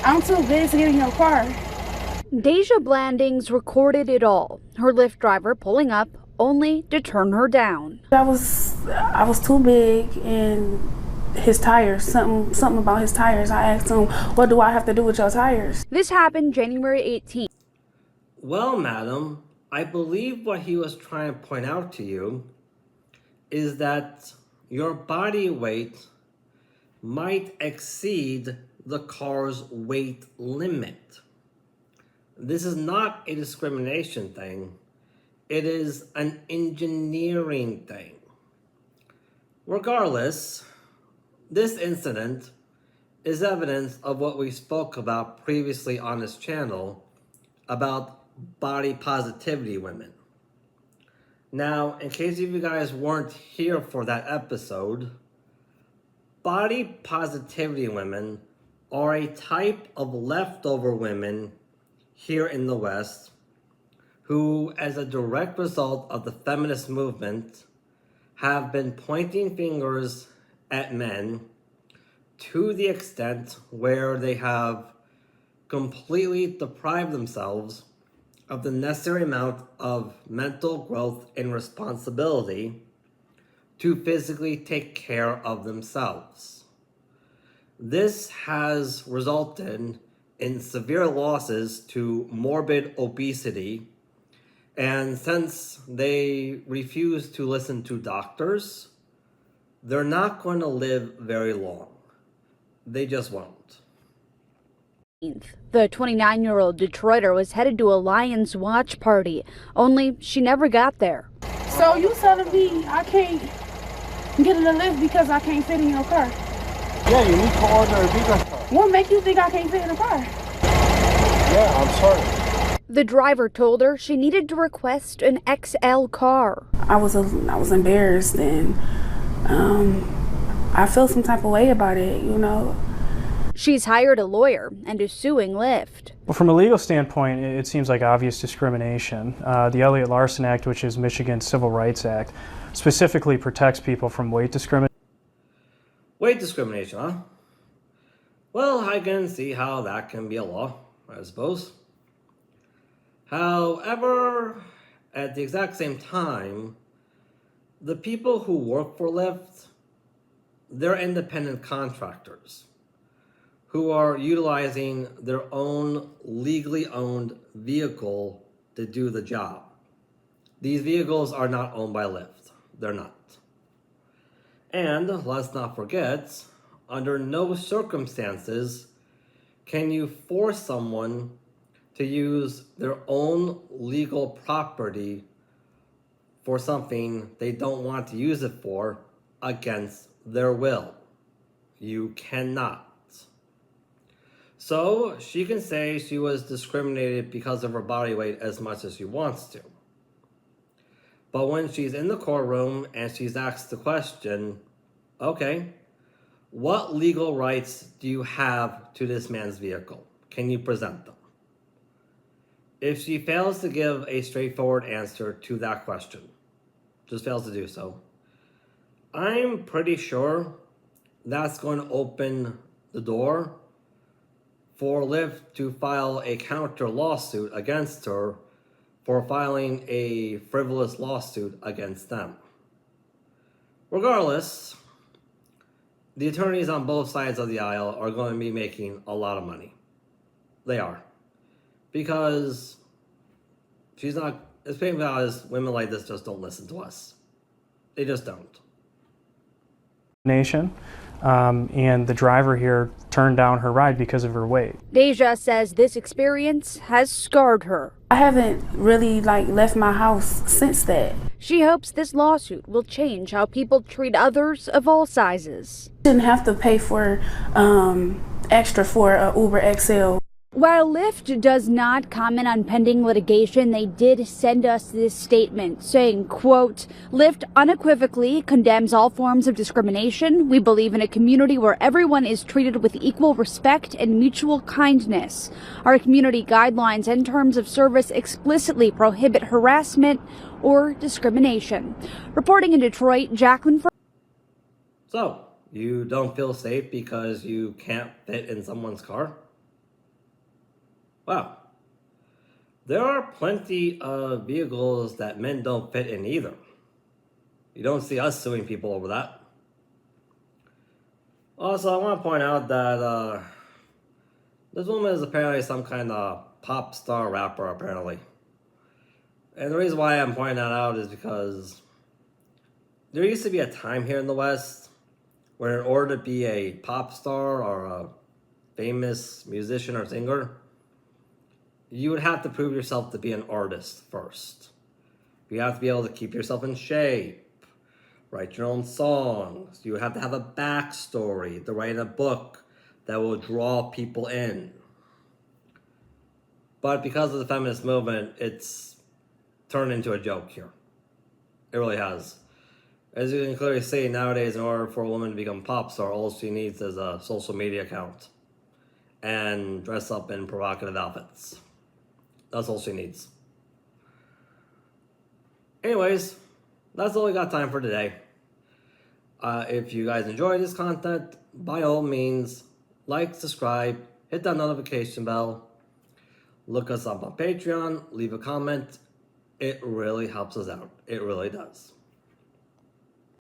I'm too big to get in your car. Deja Blandings recorded it all. Her Lyft driver pulling up only to turn her down. I was too big, and his tires, something about his tires. I asked him, what do I have to do with your tires? This happened January 18th. Well, madam, I believe what he was trying to point out to you is that your body weight might exceed the car's weight limit. This is not a discrimination thing. It is an engineering thing. Regardless, this incident is evidence of what we spoke about previously on this channel about body positivity women. Now, in case you guys weren't here for that episode, body positivity women are a type of leftover women here in the West who, as a direct result of the feminist movement, have been pointing fingers at men to the extent where they have completely deprived themselves of the necessary amount of mental growth and responsibility to physically take care of themselves. This has resulted in severe losses to morbid obesity, and since they refuse to listen to doctors, they're not going to live very long. They just won't. The 29-year-old Detroiter was headed to a Lions watch party, only she never got there. So you telling me I can't get in the Lyft because I can't fit in your car? Yeah, you need to order a bigger car. What make you think I can't fit in the car? Yeah, I'm sorry. The driver told her she needed to request an XL car. I was embarrassed, and I felt some type of way about it, you know. She's hired a lawyer and is suing Lyft. Well, from a legal standpoint, it seems like obvious discrimination. The Elliott-Larsen Act, which is Michigan's Civil Rights Act, specifically protects people from weight discrimination. Weight discrimination, huh? Well, I can see how that can be a law, I suppose. However, at the exact same time, the people who work for Lyft, they're independent contractors who are utilizing their own legally owned vehicle to do the job. These vehicles are not owned by Lyft. They're not. And let's not forget, under no circumstances can you force someone to use their own legal property for something they don't want to use it for against their will. You cannot. So she can say she was discriminated because of her body weight as much as she wants to. But when she's in the courtroom and she's asked the question, okay, what legal rights do you have to this man's vehicle? Can you present them? If she fails to give a straightforward answer to that question, just fails to do so, I'm pretty sure that's going to open the door for Lyft to file a counter lawsuit against her for filing a frivolous lawsuit against them. Regardless, the attorneys on both sides of the aisle are going to be making a lot of money. They are. Because she's not, as painful as women like this just don't listen to us. They just don't. And the driver here turned down her ride because of her weight. Deja says this experience has scarred her. I haven't really left my house since that. She hopes this lawsuit will change how people treat others of all sizes. Shouldn't have to pay for extra for a Uber XL. While Lyft does not comment on pending litigation, they did send us this statement saying, quote, Lyft unequivocally condemns all forms of discrimination. We believe in a community where everyone is treated with equal respect and mutual kindness. Our community guidelines and terms of service explicitly prohibit harassment or discrimination. Reporting in Detroit, Jacqueline. So, you don't feel safe because you can't fit in someone's car? Wow. There are plenty of vehicles that men don't fit in either. You don't see us suing people over that. Also, I want to point out that this woman is apparently some kind of pop star rapper, apparently. And the reason why I'm pointing that out is because there used to be a time here in the West where in order to be a pop star or a famous musician or singer, you would have to prove yourself to be an artist first. You have to be able to keep yourself in shape, write your own songs. You have to have a backstory to write a book that will draw people in. But because of the feminist movement, it's turned into a joke here. It really has. As you can clearly see, nowadays, in order for a woman to become a pop star, all she needs is a social media account and dress up in provocative outfits. That's all she needs. Anyways, that's all we got time for today. If you guys enjoy this content, by all means, like, subscribe, hit that notification bell, look us up on Patreon, leave a comment. It really helps us out. It really does.